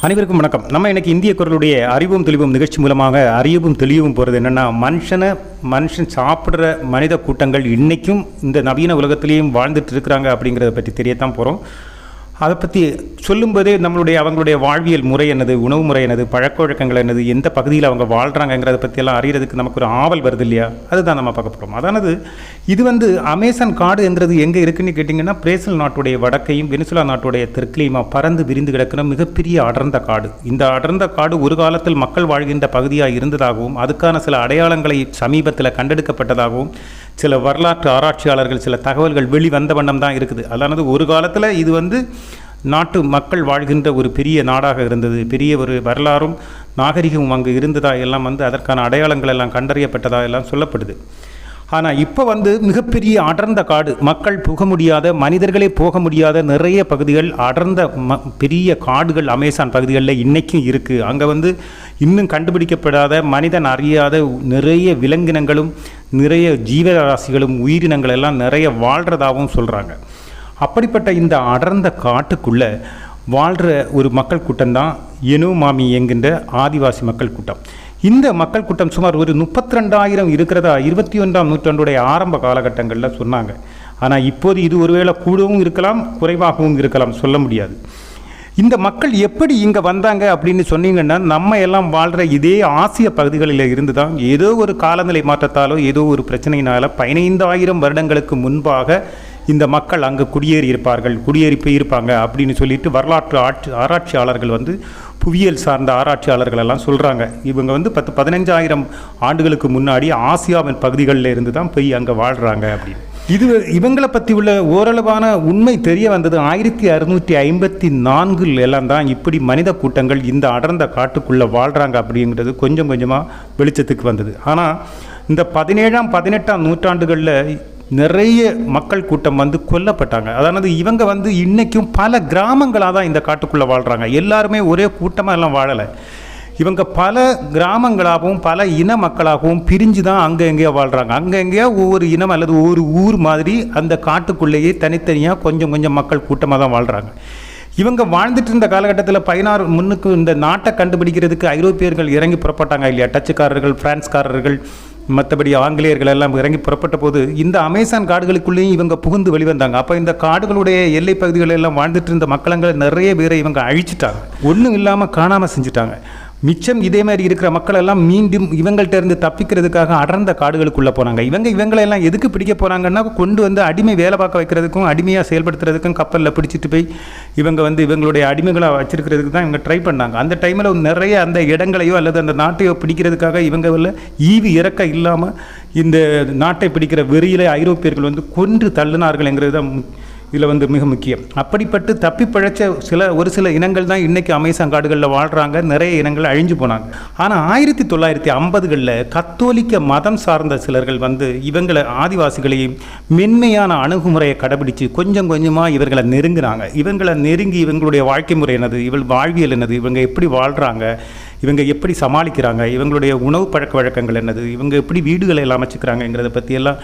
அனைவருக்கும் வணக்கம். நம்ம இன்னைக்கு இந்திய குரலுடைய அறிவும் தெளிவும் நிகழ்ச்சி மூலமாக அறியவும் தெளிவும் போகிறது என்னென்னா, மனுஷன் சாப்பிட்ற மனித கூட்டங்கள் இன்றைக்கும் இந்த நவீன உலகத்திலையும் வாழ்ந்துட்டு இருக்கிறாங்க அப்படிங்கிறத பற்றி தெரியத்தான் போகிறோம். அதை பற்றி சொல்லும்போதே அவங்களுடைய வாழ்வியல் முறை என்னது, உணவு முறை என்னது, பழக்க வழக்கங்கள் என்னது, எந்த பகுதியில் அவங்க வாழ்கிறாங்கிறத பற்றியெல்லாம் அறிகிறதுக்கு நமக்கு ஒரு ஆவல் வருது இல்லையா? அதுதான் நம்ம பார்க்க போகிறோம். அதானது இது அமேசான் காடு என்றது எங்கே இருக்குன்னு கேட்டிங்கன்னா, பிரேசில் நாட்டுடைய வடக்கையும் வெனிசுலா நாட்டுடைய தெற்கிலையுமா பறந்து விரிந்து கிடக்கிற மிகப்பெரிய அடர்ந்த காடு. இந்த அடர்ந்த காடு ஒரு காலத்தில் மக்கள் வாழ்கின்ற பகுதியாக இருந்ததாகவும் அதுக்கான சில அடையாளங்களை சமீபத்தில் கண்டெடுக்கப்பட்டதாகவும் சில வரலாற்று ஆராய்ச்சியாளர்கள் சில தகவல்கள் வெளிவந்த வண்ணம் தான் இருக்குது. அதானது ஒரு காலத்தில் இது நாட்டு மக்கள் வாழ்கின்ற ஒரு பெரிய நாடாக இருந்தது. பெரிய ஒரு வரலாறும் நாகரிகமும் அங்கு இருந்ததா எல்லாம் அதற்கான அடையாளங்கள் எல்லாம் கண்டறியப்பட்டதா எல்லாம் சொல்லப்படுது. ஆனால் இப்போ மிகப்பெரிய அடர்ந்த காடு, மக்கள் போக முடியாத, மனிதர்களே போக முடியாத நிறைய பகுதிகள், அடர்ந்த பெரிய காடுகள் அமேசான் பகுதிகளில் இன்றைக்கும் இருக்குது. அங்கே இன்னும் கண்டுபிடிக்கப்படாத, மனிதன் அறியாத நிறைய விலங்கினங்களும் நிறைய ஜீவராசிகளும் உயிரினங்கள் எல்லாம் நிறைய வாழ்கிறதாகவும் சொல்கிறாங்க. அப்படிப்பட்ட இந்த அடர்ந்த காட்டுக்குள்ளே வாழ்கிற ஒரு மக்கள் கூட்டம்தான் யனோமாமி என்கின்ற ஆதிவாசி மக்கள் கூட்டம். இந்த மக்கள் கூட்டம் சுமார் ஒரு 32,000 இருக்கிறதா 21ஆம் நூற்றாண்டுடைய ஆரம்ப காலகட்டங்களில் சொன்னாங்க. ஆனால் இப்போது இது ஒருவேளை கூடவும் இருக்கலாம், குறைவாகவும் இருக்கலாம், சொல்ல முடியாது. இந்த மக்கள் எப்படி இங்கே வந்தாங்க அப்படின்னு சொன்னீங்கன்னா, நம்ம எல்லாம் வாழ்கிற இதே ஆசிய பகுதிகளில் இருந்து தான் ஏதோ ஒரு காலநிலை மாற்றத்தாலோ ஏதோ ஒரு பிரச்சனையினால 15,000 வருடங்களுக்கு முன்பாக இந்த மக்கள் அங்கே குடியேறி போயிருப்பாங்க அப்படின்னு சொல்லிட்டு வரலாற்று ஆராய்ச்சியாளர்கள் புவியியல் சார்ந்த ஆராய்ச்சியாளர்கள் எல்லாம் சொல்கிறாங்க. இவங்க 10-15,000 ஆண்டுகளுக்கு முன்னாடி ஆசியாவின் பகுதிகளில் இருந்து தான் போய் அங்கே வாழ்கிறாங்க அப்படின்னு. இவங்களை பற்றி உள்ள ஓரளவான உண்மை தெரிய வந்தது 1654 எல்லாம் தான். இப்படி மனித கூட்டங்கள் இந்த அடர்ந்த காட்டுக்குள்ளே வாழ்கிறாங்க அப்படிங்கிறது கொஞ்சம் கொஞ்சமாக வெளிச்சத்துக்கு வந்தது. ஆனால் இந்த 17ஆம் 18ஆம் நூற்றாண்டுகளில் நிறைய மக்கள் கூட்டம் கொல்லப்பட்டாங்க. அதாவது இவங்க இன்றைக்கும் பல கிராமங்களாக தான் இந்த காட்டுக்குள்ளே வாழ்கிறாங்க. எல்லாருமே ஒரே கூட்டமாக எல்லாம் வாழலை. இவங்க பல கிராமங்களாகவும் பல இன மக்களாகவும் பிரிஞ்சு தான் அங்கே எங்கேயோ வாழ்கிறாங்க. அங்கே எங்கேயோ ஒவ்வொரு இனம் அல்லது ஒவ்வொரு ஊர் மாதிரி அந்த காட்டுக்குள்ளேயே தனித்தனியாக கொஞ்சம் கொஞ்சம் மக்கள் கூட்டமாக தான் வாழ்கிறாங்க. இவங்க வாழ்ந்துட்டு இருந்த காலகட்டத்தில் 16 முன்னுக்கு இந்த நாட்டை கண்டுபிடிக்கிறதுக்கு ஐரோப்பியர்கள் இறங்கி புறப்பட்டாங்க இல்லையா? டச்சுக்காரர்கள், பிரான்ஸ்காரர்கள், மற்றபடி ஆங்கிலேயர்கள் எல்லாம் இறங்கி புறப்பட்ட போது இந்த அமேசான் காடுகளுக்குள்ளேயும் இவங்க புகுந்து வெளிவந்தாங்க. அப்போ இந்த காடுகளுடைய எல்லை பகுதிகளில் எல்லாம் வாழ்ந்துட்டு இருந்த மக்களங்களை நிறைய பேரை இவங்க அழிச்சிட்டாங்க, ஒன்றும் இல்லாமல் காணாமல் செஞ்சுட்டாங்க. மிச்சம் இதே மாதிரி இருக்கிற மக்கள் எல்லாம் மீண்டும் இவங்கள்ட்ட இருந்து தப்பிக்கிறதுக்காக அடர்ந்த காடுகளுக்குள்ளே போனாங்க. இவங்களெல்லாம் எதுக்கு பிடிக்க போகிறாங்கன்னா, கொண்டு அடிமை வேலை பார்க்க வைக்கிறதுக்கும் அடிமையாக செயல்படுத்துறதுக்கும் கப்பலில் பிடிச்சிட்டு போய் இவங்களுடைய அடிமைகளாக வச்சிருக்கிறதுக்கு தான் இவங்க ட்ரை பண்ணாங்க. அந்த டைமில் நிறைய அந்த இடங்களையோ அல்லது அந்த நாட்டையோ பிடிக்கிறதுக்காக இவங்க ஈவு இறக்க இல்லாமல் இந்த நாட்டை பிடிக்கிற வெறியில ஐரோப்பியர்கள் கொன்று தள்ளினார்கள்ங்கிறது தான் இதில் மிக முக்கியம். அப்படிப்பட்டு தப்பி பிழைச்ச ஒரு சில இனங்கள் தான் இன்றைக்கி அமேசான் காடுகளில் வாழ்கிறாங்க. நிறைய இனங்கள் அழிஞ்சு போனாங்க. ஆனால் 1950களில் கத்தோலிக்க மதம் சார்ந்த சிலர்கள் இவங்களை ஆதிவாசிகளையும் மென்மையான அணுகுமுறையை கடைபிடித்து கொஞ்சம் கொஞ்சமாக இவர்களை நெருங்கினாங்க. இவங்களை நெருங்கி இவங்களுடைய வாழ்க்கை முறை என்னது, வாழ்வியல் என்னது, இவங்க எப்படி வாழ்கிறாங்க, இவங்க எப்படி சமாளிக்கிறாங்க, இவங்களுடைய உணவு பழக்க வழக்கங்கள் என்னது, இவங்க எப்படி வீடுகளை எல்லாம் அமைச்சுக்கிறாங்கங்கிறத பற்றியெல்லாம்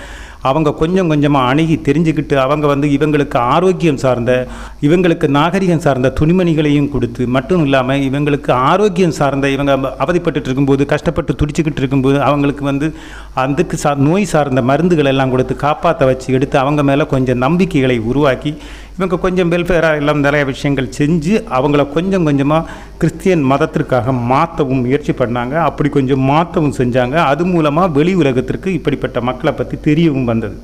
அவங்க கொஞ்சம் கொஞ்சமாக அணுகி தெரிஞ்சுக்கிட்டு அவங்க இவங்களுக்கு ஆரோக்கியம் சார்ந்த, இவங்களுக்கு நாகரிகம் சார்ந்த துணிமணிகளையும் கொடுத்து மட்டும் இல்லாமல் இவங்களுக்கு ஆரோக்கியம் சார்ந்த, இவங்க அவதிப்பட்டு இருக்கும்போது கஷ்டப்பட்டு துடிச்சுக்கிட்டு இருக்கும்போது அவங்களுக்கு அதுக்கு நோய் சார்ந்த மருந்துகள் எல்லாம் கொடுத்து காப்பாற்ற வச்சு எடுத்து அவங்க மேலே கொஞ்சம் நம்பிக்கைகளை உருவாக்கி இவங்க கொஞ்சம் வெல்ஃபேராக எல்லாம் நிறைய விஷயங்கள் செஞ்சு அவங்கள கொஞ்சம் கொஞ்சமாக கிறிஸ்டியன் மதத்திற்காக மாற்றவும் முயற்சி பண்ணாங்க. அப்படி கொஞ்சம் மாற்றவும் செஞ்சாங்க. அது மூலமாக வெளி உலகத்திற்கு இப்படிப்பட்ட மக்களை பற்றி தெரியவும் வந்தது.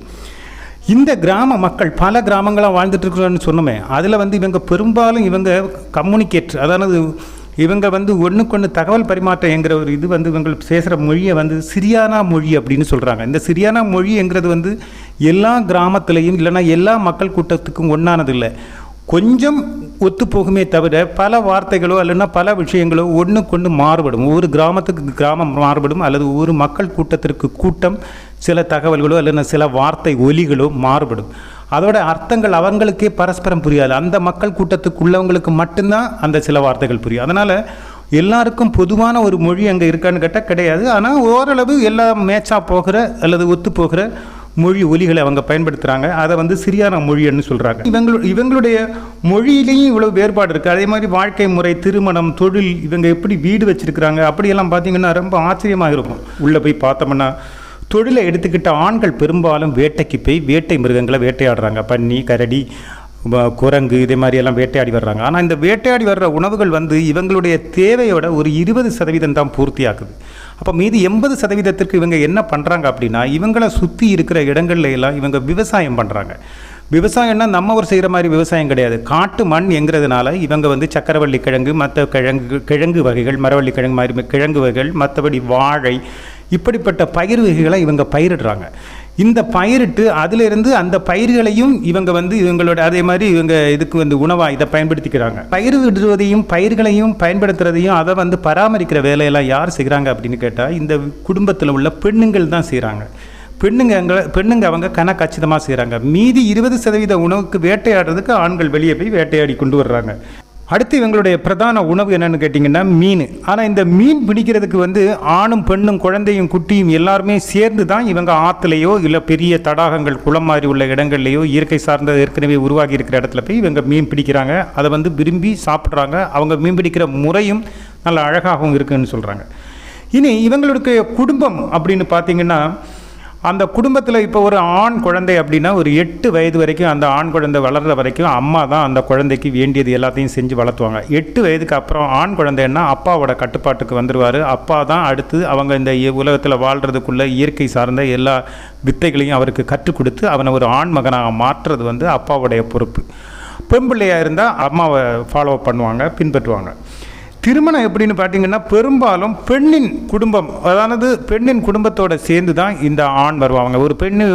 இந்த கிராம மக்கள் பல கிராமங்களாக வாழ்ந்துட்டுருக்குறோன்னு சொன்னோமே, அதில் இவங்க பெரும்பாலும் இவங்க கம்யூனிகேட், அதாவது இவங்க ஒன்றுக்கொன்று தகவல் பரிமாற்றம் என்கிற ஒரு இது இவங்க பேசுகிற மொழியை சிரியானா மொழி அப்படின்னு சொல்கிறாங்க. இந்த சிரியானா மொழிங்கிறது எல்லா கிராமத்திலையும் இல்லைன்னா எல்லா மக்கள் கூட்டத்துக்கும் ஒன்றானது இல்லை. கொஞ்சம் ஒத்து போகுமே தவிர பல வார்த்தைகளோ இல்லைன்னா பல விஷயங்களோ ஒன்றுக்கொன்று மாறுபடும். ஒவ்வொரு கிராமத்துக்கு கிராமம் மாறுபடும் அல்லது ஒவ்வொரு மக்கள் கூட்டத்திற்கு கூட்டம் சில தகவல்களோ இல்லைன்னா சில வார்த்தை ஒலிகளோ மாறுபடும். அதோட அர்த்தங்கள் அவங்களுக்கே பரஸ்பரம் புரியாது. அந்த மக்கள் கூட்டத்துக்குள்ளவங்களுக்கு மட்டும்தான் அந்த சில வார்த்தைகள் புரியும். அதனால் எல்லாருக்கும் பொதுவான ஒரு மொழி அங்கே இருக்கான்னு கேட்டால் கிடையாது. ஆனால் ஓரளவு எல்லாம் மேட்சாக போகிற அல்லது ஒத்து போகிற மொழி ஒலிகளை அவங்க பயன்படுத்துகிறாங்க. அதை வந்து சிரியானா மொழின்னு சொல்கிறாங்க. இவங்களுடைய மொழியிலையும் இவ்வளோ வேறுபாடு இருக்குது. அதே மாதிரி வாழ்க்கை முறை, திருமணம், தொழில், இவங்க எப்படி வீடு வச்சுருக்கிறாங்க அப்படியெல்லாம் பார்த்திங்கன்னா ரொம்ப ஆச்சரியமாக இருக்கும். உள்ளே போய் பார்த்தோம்னா தொழிலை எடுத்துக்கிட்ட ஆண்கள் பெரும்பாலும் வேட்டைக்கு போய் வேட்டை மிருகங்களை வேட்டையாடுறாங்க. பன்னி, கரடி, குரங்கு, இதே மாதிரியெல்லாம் வேட்டையாடி வர்றாங்க. ஆனால் இந்த வேட்டையாடி வர்ற உணவுகள் வந்து இவங்களுடைய தேவையோட ஒரு 20% தான் பூர்த்தியாக்குது. அப்போ மீதி 80% இவங்க என்ன பண்ணுறாங்க அப்படின்னா, இவங்களை சுற்றி இருக்கிற இடங்கள்ல எல்லாம் இவங்க விவசாயம் பண்ணுறாங்க. விவசாயம்னா நம்ம ஒரு செய்கிற மாதிரி விவசாயம் கிடையாது. காட்டு மண் என்கிறதுனால இவங்க வந்து சக்கரவள்ளி கிழங்கு, மற்ற கிழங்கு வகைகள், மரவள்ளி கிழங்கு மாதிரி கிழங்கு வகைகள், மற்றபடி வாழை, இப்படிப்பட்ட பயிர் வகைகளை இவங்க பயிரிடுறாங்க. இந்த பயிரிட்டு அதிலிருந்து அந்த பயிர்களையும் இவங்க வந்து இவங்களோட அதே மாதிரி இவங்க இதுக்கு வந்து உணவாக இதை பயன்படுத்திக்கிறாங்க. பயிர் விடுவதையும் பயிர்களையும் பயன்படுத்துறதையும் அதை வந்து பராமரிக்கிற வேலையெல்லாம் யார் செய்கிறாங்க அப்படின்னு கேட்டால், இந்த குடும்பத்தில் உள்ள பெண்ணுங்கள் தான் செய்கிறாங்க. பெண்ணுங்க அவங்க கணக்கச்சிதமாக செய்கிறாங்க. மீதி 20% உணவுக்கு வேட்டையாடுறதுக்கு ஆண்கள் வெளியே போய் வேட்டையாடி கொண்டு வர்றாங்க. அடுத்து இவங்களுடைய பிரதான உணவு என்னென்னு கேட்டிங்கன்னா மீன். ஆனால் இந்த மீன் பிடிக்கிறதுக்கு வந்து ஆணும் பெண்ணும் குழந்தையும் குட்டியும் எல்லாருமே சேர்ந்து தான் இவங்க ஆற்றுலையோ இல்லை பெரிய தடாகங்கள், குளம் மாதிரி உள்ள இடங்கள்லையோ இயற்கை சார்ந்த ஏற்கனவே உருவாகி இருக்கிற இடத்துல போய் இவங்க மீன் பிடிக்கிறாங்க. அதை வந்து விரும்பி சாப்பிட்றாங்க. அவங்க மீன் பிடிக்கிற முறையும் நல்ல அழகாகவும் இருக்குதுன்னு சொல்கிறாங்க. இனி இவங்களுடைய குடும்பம் அப்படின்னு பார்த்திங்கன்னா, அந்த குடும்பத்தில் இப்போ ஒரு ஆண் குழந்தை அப்படின்னா ஒரு 8 வயது வரைக்கும் அந்த ஆண் குழந்தை வளர்கிற வரைக்கும் அம்மா தான் அந்த குழந்தைக்கு வேண்டியது எல்லாத்தையும் செஞ்சு வளர்த்துவாங்க. 8 வயதுக்கு அப்புறம் ஆண் குழந்தைன்னா அப்பாவோட கட்டுப்பாட்டுக்கு வந்துடுவார். அப்பா தான் அடுத்து அவங்க இந்த உலகத்தில் வாழ்கிறதுக்குள்ள இயற்கை சார்ந்த எல்லா வித்தைகளையும் அவருக்கு கற்றுக் கொடுத்து அவனை ஒரு ஆண் மகனாக மாற்றுறது வந்து அப்பாவுடைய பொறுப்பு. பெண் பிள்ளையாக இருந்தால் அம்மாவை ஃபாலோ பண்ணுவாங்க, பின்பற்றுவாங்க. திருமணம் எப்படின்னு பார்த்தீங்கன்னா, பெரும்பாலும் பெண்ணின் குடும்பம், அதாவது பெண்ணின் குடும்பத்தோடு சேர்ந்து தான் இந்த ஆண் வருவாங்க.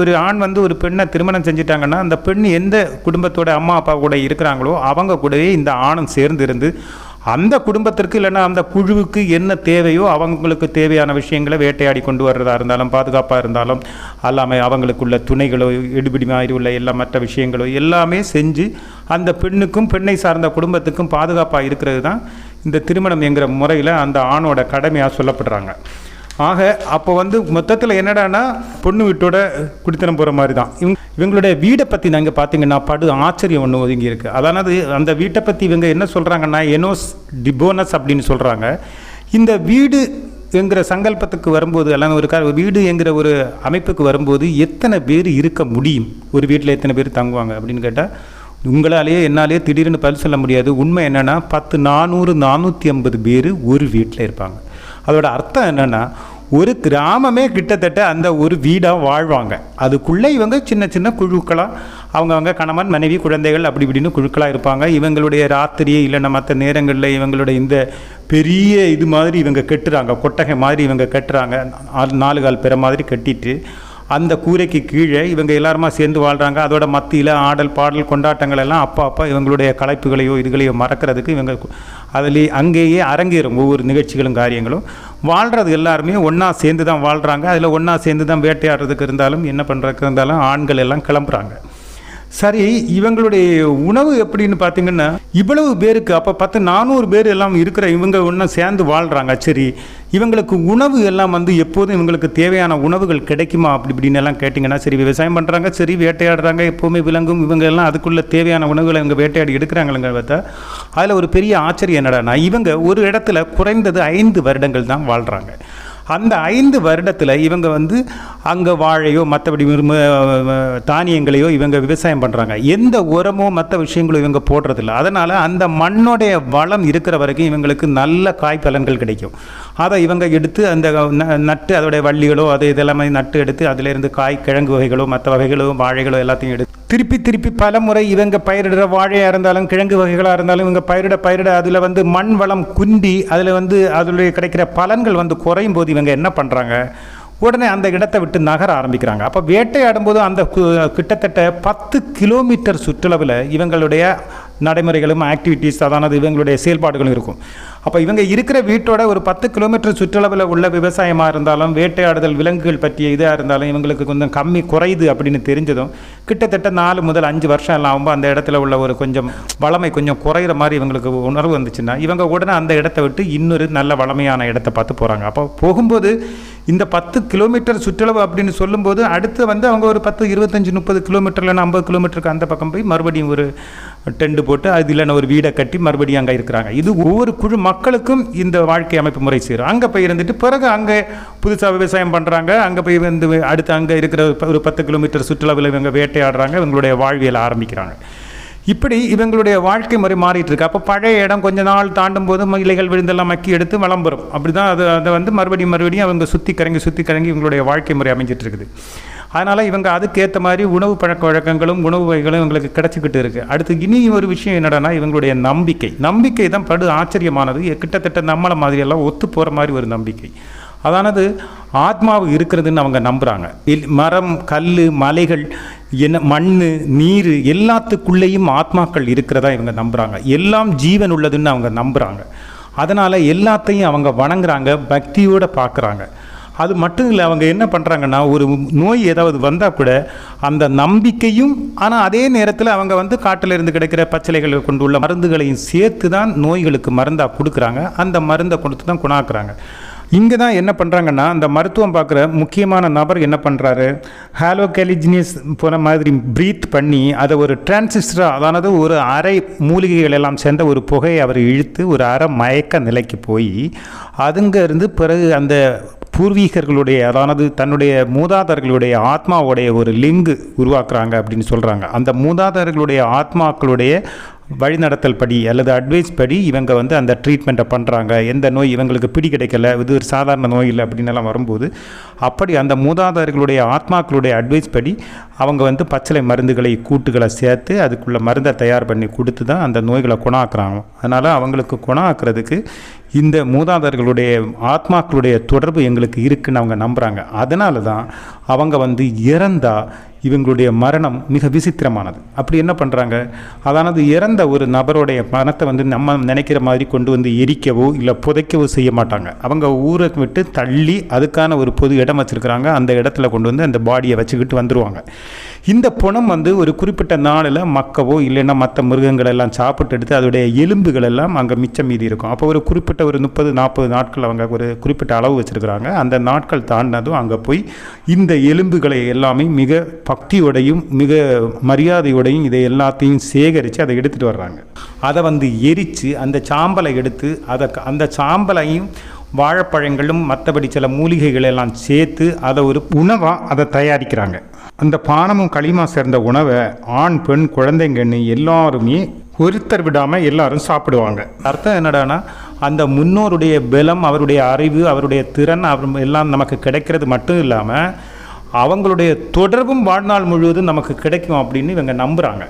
ஒரு ஆண் வந்து ஒரு பெண்ணை திருமணம் செஞ்சிட்டாங்கன்னா, அந்த பெண் எந்த குடும்பத்தோட அம்மா அப்பா கூட இருக்கிறாங்களோ அவங்க கூடவே இந்த ஆணும் சேர்ந்து இருந்து அந்த குடும்பத்திற்கு இல்லைன்னா அந்த குழுவுக்கு என்ன தேவையோ அவங்களுக்கு தேவையான விஷயங்களை வேட்டையாடி கொண்டு வர்றதா இருந்தாலும், பாதுகாப்பாக இருந்தாலும், எல்லாமே அவங்களுக்குள்ள துணைகளோ எடுபிடி மாதிரி உள்ள எல்லா மற்ற விஷயங்களோ எல்லாமே செஞ்சு அந்த பெண்ணுக்கும் பெண்ணை சார்ந்த குடும்பத்துக்கும் பாதுகாப்பாக இருக்கிறது தான் இந்த திருமணம் என்கிற முறையில் அந்த ஆணோட கடமையாக சொல்லப்படுறாங்க. ஆக அப்போ வந்து மொத்தத்தில் என்னடானா பொண்ணு வீட்டோட குடித்தனம் போகிற மாதிரி தான். இவங்களுடைய வீடை பற்றி நாங்கள் பார்த்தீங்கன்னா படு ஆச்சரியம் ஒன்று ஒதுங்கி இருக்குது. அதானது அந்த வீட்டை பற்றி இவங்க என்ன சொல்கிறாங்கன்னா எனோஸ் டிபோனஸ் அப்படின்னு சொல்கிறாங்க. இந்த வீடு என்கிற சங்கல்பத்துக்கு வரும்போது எல்லாம் ஒரு வீடு என்கிற ஒரு அமைப்புக்கு வரும்போது எத்தனை பேர் இருக்க முடியும், ஒரு வீட்டில் எத்தனை பேர் தங்குவாங்க அப்படின்னு கேட்டால் உங்களாலேயே என்னாலேயே திடீர்னு பதில் சொல்ல முடியாது. உண்மை என்னென்னா 10, 400, 450 பேர் ஒரு வீட்டில் இருப்பாங்க. அதோட அர்த்தம் என்னென்னா ஒரு கிராமமே கிட்டத்தட்ட அந்த ஒரு வீடாக வாழ்வாங்க. அதுக்குள்ளே இவங்க சின்ன சின்ன குழுக்களாக அவங்கவுங்க கணவன் மனைவி குழந்தைகள் அப்படி இப்படின்னு குழுக்களாக இருப்பாங்க. இவங்களுடைய ராத்திரியே இல்லைன்னா மற்ற நேரங்களில் இவங்களுடைய இந்த பெரிய இது மாதிரி இவங்க கட்டுறாங்க, கொட்டகை மாதிரி இவங்க கட்டுறாங்க. 4 கால் பெற மாதிரி கட்டிட்டு அந்த கூரைக்கு கீழே இவங்க எல்லாருமா சேர்ந்து வாழ்கிறாங்க. அதோட மத்தியில் ஆடல் பாடல் கொண்டாட்டங்கள் எல்லாம் அப்பா இவங்களுடைய கலைப்புகளையோ இதுகளையோ மறக்கிறதுக்கு இவங்க அங்கேயே அரங்கேறும் ஒவ்வொரு நிகழ்ச்சிகளும் காரியங்களும். வாழ்கிறது எல்லாருமே ஒன்றா சேர்ந்து தான் வாழ்கிறாங்க. அதில் ஒன்றா சேர்ந்து தான் வேட்டையாடுறதுக்கு இருந்தாலும் என்ன பண்ணுறதுக்கு இருந்தாலும் ஆண்கள் எல்லாம் கிளம்புறாங்க. சரி, இவங்களுடைய உணவு எப்படின்னு பார்த்தீங்கன்னா இவ்வளவு பேருக்கு அப்போ 10, 400 பேர் எல்லாம் இருக்கிற இவங்க ஒன்றா சேர்ந்து வாழ்கிறாங்க. சரி, இவங்களுக்கு உணவு எல்லாம் வந்து எப்போதும் இவங்களுக்கு தேவையான உணவுகள் கிடைக்குமா அப்படி இப்படின்னு எல்லாம் கேட்டிங்கன்னா, சரி விவசாயம் பண்ணுறாங்க, சரி வேட்டையாடுறாங்க, எப்போவுமே விலங்கும் இவங்க எல்லாம் அதுக்குள்ளே தேவையான உணவுகளை இவங்க வேட்டையாடி எடுக்கிறாங்களுங்க பார்த்தா அதில் ஒரு பெரிய ஆச்சரியம் என்னடானா, இவங்க ஒரு இடத்துல குறைந்தது 5 வருடங்கள் தான் வாழ்கிறாங்க. அந்த 5 வருடத்தில் இவங்க வந்து அங்கே வாழையோ மற்றபடி தானியங்களையோ இவங்க விவசாயம் பண்ணுறாங்க. எந்த உரமோ மற்ற விஷயங்களோ இவங்க போடுறதில்ல. அதனால் அந்த மண்ணோடைய வளம் இருக்கிற வரைக்கும் இவங்களுக்கு நல்ல காய் பலன்கள் கிடைக்கும். அதை இவங்க எடுத்து அந்த நட்டு அதோடைய வள்ளிகளோ அது இதெல்லாமே நட்டு எடுத்து அதிலேருந்து காய் கிழங்கு வகைகளோ மற்ற வகைகளோ வாழைகளோ எல்லாத்தையும் எடுத்து திருப்பி பல முறை இவங்க பயிரிடுற வாழையாக இருந்தாலும் கிழங்கு வகைகளாக இருந்தாலும் இவங்க பயிரிட அதில் வந்து மண் வளம் குந்தி அதில் வந்து அதில் கிடைக்கிற பலன்கள் வந்து குறையும் போது இவங்க என்ன பண்ணுறாங்க, உடனே அந்த இடத்தை விட்டு நகர ஆரம்பிக்கிறாங்க. அப்போ வேட்டையாடும்போது அந்த கிட்டத்தட்ட 10 கிலோமீட்டர் சுற்றளவில் இவங்களுடைய நடைமுறைகளும் ஆக்டிவிட்டீஸ் அதானது இவங்களுடைய செயல்பாடுகளும் இருக்கும். அப்போ இவங்க இருக்கிற வீட்டோட ஒரு 10 கிலோமீட்டர் சுற்றளவில் உள்ள விவசாயமாக இருந்தாலும் வேட்டையாடுதல் விலங்குகள் பற்றிய இதாக இருந்தாலும் இவங்களுக்கு கொஞ்சம் கம்மி குறையுது அப்படின்னு தெரிஞ்சதும் கிட்டத்தட்ட 4 முதல் 5 வருஷம் எல்லாம் ஆகும்போது அந்த இடத்துல உள்ள ஒரு கொஞ்சம் வளமை கொஞ்சம் குறையிற மாதிரி இவங்களுக்கு உணர்வு வந்துச்சுன்னா இவங்க உடனே அந்த இடத்த விட்டு இன்னொரு நல்ல வளமையான இடத்த பார்த்து போகிறாங்க. அப்போ போகும்போது இந்த 10 கிலோமீட்டர் சுற்றளவு அப்படின்னு சொல்லும்போது அடுத்து வந்து அவங்க ஒரு 10, 25, 30 கிலோமீட்டர் இல்லைன்னா 50 கிலோமீட்டருக்கு அந்த பக்கம் போய் மறுபடியும் ஒரு டென்ட் போட்டு அது இல்லைன்னா ஒரு வீடை கட்டி மறுபடியும் அங்கே இருக்கிறாங்க. இது ஒவ்வொரு குழு மக்களுக்கும் இந்த வாழ்க்கை அமைப்பு முறை செய்கிறோம். அங்கே போய் இருந்துட்டு பிறகு அங்கே புதுசாக விவசாயம் பண்ணுறாங்க. அங்கே போய் வந்து அடுத்து அங்கே இருக்கிற ஒரு 10 கிலோமீட்டர் சுற்றுலாவில் இவங்க வேட்டையாடுறாங்க, இவங்களுடைய வாழ்வியலை ஆரம்பிக்கிறாங்க. இப்படி இவங்களுடைய வாழ்க்கை முறை மாறிட்டு இருக்கு. அப்போ பழைய இடம் கொஞ்ச நாள் தாண்டும் போது இலைகள் விழுந்தெல்லாம் மக்கி எடுத்து வளம்புறம். அப்படி தான் அதை வந்து மறுபடியும் அவங்க சுற்றி கறங்கி இவங்களுடைய வாழ்க்கை முறை அமைஞ்சிட்டு இருக்குது. அதனால் இவங்க அதுக்கேற்ற மாதிரி உணவு பழக்க வழக்கங்களும் உணவு வகைகளும் இவங்களுக்கு கிடச்சிக்கிட்டு இருக்குது. அடுத்து இனி ஒரு விஷயம் என்னடானா இவங்களுடைய நம்பிக்கை தான் படு ஆச்சரியமானது. கிட்டத்தட்ட நம்மளை மாதிரியெல்லாம் ஒத்து போகிற மாதிரி ஒரு நம்பிக்கை. அதானது ஆத்மாவு இருக்கிறதுன்னு அவங்க நம்புகிறாங்க. மரம், கல், மலைகள், மண், நீர் எல்லாத்துக்குள்ளேயும் ஆத்மாக்கள் இருக்கிறதா இவங்க நம்புகிறாங்க. எல்லாம் ஜீவன் உள்ளதுன்னு அவங்க நம்புகிறாங்க. அதனால் எல்லாத்தையும் அவங்க வணங்குறாங்க, பக்தியோடு பார்க்குறாங்க. அது மட்டும் இல்லை, அவங்க என்ன பண்ணுறாங்கன்னா ஒரு நோய் ஏதாவது வந்தால் கூட அந்த நம்பிக்கையும் ஆனால் அதே நேரத்தில் அவங்க வந்து காட்டில் இருந்து கிடைக்கிற பச்சிலைகளை கொண்டுள்ள மருந்துகளையும் சேர்த்து தான் நோய்களுக்கு மருந்தாக கொடுக்குறாங்க. அந்த மருந்தை கொடுத்து தான் குணாக்குறாங்க. இங்கே தான் என்ன பண்ணுறாங்கன்னா அந்த மருத்துவம் பார்க்குற முக்கியமான நபர் என்ன பண்ணுறாரு, ஹாலோகேலிஜினியஸ் போன மாதிரி ப்ரீத் பண்ணி அதை ஒரு டிரான்சிஸ்டராக, அதானது ஒரு அரை மூலிகைகள் எல்லாம் சேர்ந்த ஒரு புகையை அவர் இழுத்து ஒரு அரை மயக்க நிலைக்கு போய் அதுங்கிருந்து பிறகு அந்த பூர்வீகர்களுடைய, அதானது தன்னுடைய மூதாதையர்களுடைய ஆத்மாவுடைய ஒரு லிங்கு உருவாக்குறாங்க அப்படின்னு சொல்கிறாங்க. அந்த மூதாதையர்களுடைய ஆத்மாக்களுடைய வழிநடத்தல் படி அல்லது அட்வைஸ் படி இவங்க வந்து அந்த ட்ரீட்மெண்ட்டை பண்ணுறாங்க. எந்த நோய் இவங்களுக்கு பிடி கிடைக்கல, இது ஒரு சாதாரண நோய் இல்லை அப்படின்னெல்லாம் வரும்போது அப்படி அந்த மூதாதையர்களுடைய ஆத்மாக்களுடைய அட்வைஸ் படி அவங்க வந்து பச்சிலை மருந்துகளை கூட்டுகளை சேர்த்து அதுக்குள்ளே மருந்தை தயார் பண்ணி கொடுத்து தான் அந்த நோய்களை குணாக்குறாங்க. அதனால் அவங்களுக்கு குணாக்குறதுக்கு இந்த மூதாதையர்களுடைய ஆத்மாக்களுடைய தொடர்பு எங்களுக்கு இருக்குன்னு அவங்க நம்புகிறாங்க. அதனால தான் அவங்க வந்து இறந்தால் இவங்களுடைய மரணம் மிக விசித்திரமானது. அப்படி என்ன பண்ணுறாங்க, அதானது இறந்த ஒரு நபருடைய மரணத்தை வந்து நம்ம நினைக்கிற மாதிரி கொண்டு வந்து எரிக்கவோ இல்லை புதைக்கவோ செய்ய மாட்டாங்க. அவங்க ஊரை விட்டு தள்ளி அதுக்கான ஒரு பொது இடம் வச்சுருக்கிறாங்க. அந்த இடத்துல கொண்டு வந்து அந்த பாடியை வச்சுக்கிட்டு வந்துடுவாங்க. இந்த புணம் வந்து ஒரு குறிப்பிட்ட நாளில் மக்கவோ இல்லைன்னா மற்ற மிருகங்கள் எல்லாம் சாப்பிட்டு எடுத்து அதோடைய எலும்புகள் எல்லாம் அங்கே மிச்சம் மீதி இருக்கும். அப்போ ஒரு குறிப்பிட்ட ஒரு 30-40 நாட்கள் அவங்க ஒரு குறிப்பிட்ட அளவு வச்சுருக்கிறாங்க. அந்த நாட்கள் தாண்டினதும் அங்கே போய் இந்த எலும்புகளை எல்லாமே மிக பக்தியோடையும் மிக மரியாதையோடையும் இதை எல்லாத்தையும் சேகரித்து அதை எடுத்துகிட்டு வர்றாங்க. அதை வந்து எரித்து அந்த சாம்பலை எடுத்து அந்த சாம்பலையும் வாழைப்பழங்களும் மற்றபடி சில மூலிகைகள் எல்லாம் சேர்த்து அதை ஒரு உணவாக அதை தயாரிக்கிறாங்க. அந்த பானமும் களிமா சேர்ந்த உணவை ஆண், பெண், குழந்தைங்கன்னு எல்லாருமே ஒருத்தர் விடாமல் எல்லாரும் சாப்பிடுவாங்க. அர்த்தம் என்னடானா அந்த முன்னோருடைய பலம், அவருடைய அறிவு, அவருடைய திறன் எல்லாம் நமக்கு கிடைக்கிறது மட்டும் இல்லாமல் அவங்களுடைய தொடர்பும் வாழ்நாள் முழுவதும் நமக்கு கிடைக்கும் அப்படின்னு இவங்க நம்புகிறாங்க.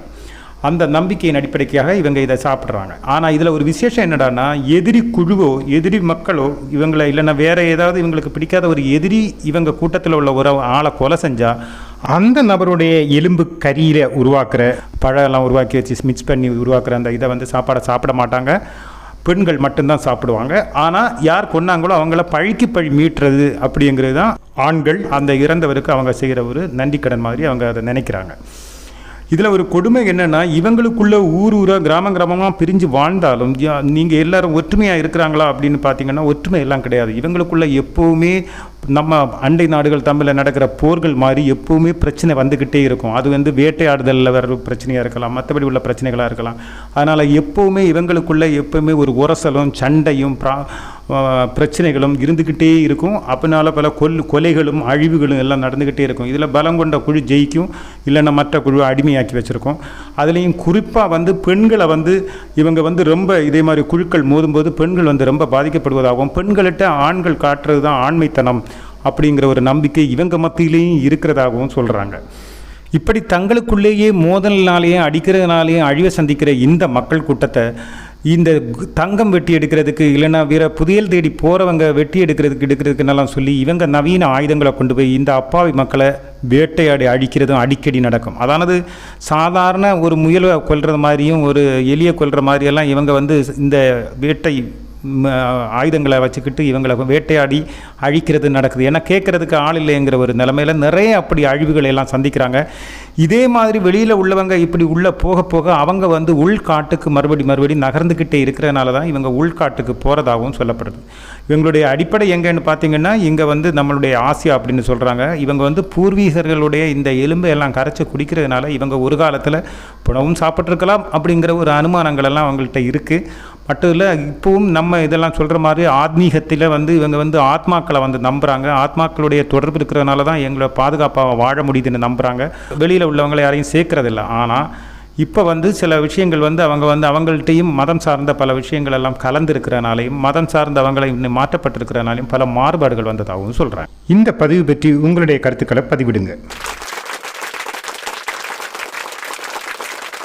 அந்த நம்பிக்கையின் அடிப்படைக்காக இவங்க இதை சாப்பிட்றாங்க. ஆனால் இதில் ஒரு விசேஷம் என்னடானா எதிரி குழுவோ எதிரி மக்களோ இவங்களை இல்லைன்னா வேறு ஏதாவது இவங்களுக்கு பிடிக்காத ஒரு எதிரி இவங்க கூட்டத்தில் உள்ள ஒரு ஆளை கொலை செஞ்சால் அந்த நபருடைய எலும்பு கரியில் உருவாக்குற பழம்லாம் உருவாக்கி வச்சு மிக்ஸ் பண்ணி உருவாக்குற அந்த இதை வந்து சாப்பாடை சாப்பிட மாட்டாங்க. பெண்கள் மட்டும்தான் சாப்பிடுவாங்க. ஆனால் யார் கொன்னாங்களோ அவங்கள பழிக்கு பழி மீட்டுறது அப்படிங்கிறது தான் ஆண்கள் அந்த இறந்தவருக்கு அவங்க செய்கிற ஒரு நன்றிக்கடன் மாதிரி அவங்க அதை நினைக்கிறாங்க. இதில் ஒரு கொடுமை என்னென்னா இவங்களுக்குள்ள ஊராக கிராமமாக பிரிஞ்சு வாழ்ந்தாலும் நீங்கள் எல்லோரும் ஒற்றுமையாக இருக்கிறாங்களா அப்படின்னு பார்த்தீங்கன்னா ஒற்றுமை எல்லாம் கிடையாது. இவங்களுக்குள்ள எப்போவுமே நம்ம அண்டை நாடுகள் தமிழில் நடக்கிற போர்கள் மாதிரி எப்போவுமே பிரச்சனை வந்துக்கிட்டே இருக்கும். அது வந்து வேட்டையாடுதலில் வர பிரச்சனையாக இருக்கலாம், மற்றபடி உள்ள பிரச்சனைகளாக இருக்கலாம். அதனால் எப்போவுமே இவங்களுக்குள்ள எப்போவுமே ஒரு உரசலும் சண்டையும் பிரச்சனைகளும் இருந்துக்கிட்டே இருக்கும். அப்படினால பல கொலைகளும் அழிவுகளும் எல்லாம் நடந்துக்கிட்டே இருக்கும். இதில் பலம் கொண்ட குழு ஜெயிக்கும், இல்லைன்னா மற்ற குழு அடிமையாக்கி வச்சுருக்கோம். அதுலேயும் குறிப்பாக வந்து பெண்களை வந்து இவங்க வந்து ரொம்ப இதே மாதிரி குழுக்கள் மோதும்போது பெண்கள் வந்து ரொம்ப பாதிக்கப்படுவதாகவும் பெண்கள்கிட்ட ஆண்கள் காட்டுறது தான் ஆண்மைத்தனம் அப்படிங்கிற ஒரு நம்பிக்கை இவங்க மத்தியிலேயும் இருக்கிறதாகவும் சொல்கிறாங்க. இப்படி தங்களுக்குள்ளேயே மோதல்னாலேயும் அடிக்கிறதுனாலேயும் அழிவை சந்திக்கிற இந்த மக்கள் கூட்டத்தை இந்த தங்கம் வெட்டி எடுக்கிறதுக்கு இல்லைன்னா வேறு புதையல் தேடி போகிறவங்க வெட்டி எடுக்கிறதுக்குன்னெல்லாம் சொல்லி இவங்க நவீன ஆயுதங்களை கொண்டு போய் இந்த அப்பாவி மக்களை வேட்டையாடி அழிக்கிறதும் அடிக்கடி நடக்கும். அதானது சாதாரண ஒரு முயலை கொல்றது மாதிரியும் ஒரு எலியை கொல்ற மாதிரியெல்லாம் இவங்க வந்து இந்த வேட்டை ஆயுதங்களை வச்சுக்கிட்டு இவங்களை வேட்டையாடி அழிக்கிறது நடக்குது. ஏன்னா கேட்குறதுக்கு ஆள் இல்லைங்கிற ஒரு நிலைமையில் நிறைய அப்படி அழிவுகளை எல்லாம் சந்திக்கிறாங்க. இதே மாதிரி வெளியில் உள்ளவங்க இப்படி உள்ளே போக போக அவங்க வந்து உள்காட்டுக்கு மறுபடி நகர்ந்துக்கிட்டே இருக்கிறதுனால தான் இவங்க உள்காட்டுக்கு போகிறதாகவும் சொல்லப்படுது. இவங்களுடைய அடிப்படை எங்கன்னு பார்த்தீங்கன்னா இங்கே வந்து நம்மளுடைய ஆசியா அப்படின்னு சொல்கிறாங்க. இவங்க வந்து பூர்வீகர்களுடைய இந்த எலும்பை எல்லாம் கரைச்சி குடிக்கிறதுனால இவங்க ஒரு காலத்தில் புனவும் சாப்பிட்ருக்கலாம் அப்படிங்கிற ஒரு அனுமானங்கள் எல்லாம் அவங்கள்ட்ட இருக்குது. மட்டும் இல்லை, இப்போவும் நம்ம இதெல்லாம் சொல்கிற மாதிரி ஆத்மீகத்தில் வந்து இவங்க வந்து ஆத்மாக்களை வந்து நம்புகிறாங்க. ஆத்மாக்களுடைய தொடர்பு இருக்கிறதுனால தான் எங்களை பாதுகாப்பாக வாழ முடியுதுன்னு நம்புகிறாங்க. வெளியில் உள்ளவங்களை யாரையும் சேர்க்கறதில்ல. ஆனால் இப்போ வந்து சில விஷயங்கள் வந்து அவங்கள்ட்டையும் மதம் சார்ந்த பல விஷயங்கள் எல்லாம் கலந்துருக்கிறனாலையும் மதம் சார்ந்த அவங்களை மாற்றப்பட்டிருக்கிறனாலையும் பல மாறுபாடுகள் வந்ததாகவும் சொல்கிறாங்க. இந்த பதிவு பற்றி உங்களுடைய கருத்துக்களை பதிவிடுங்க.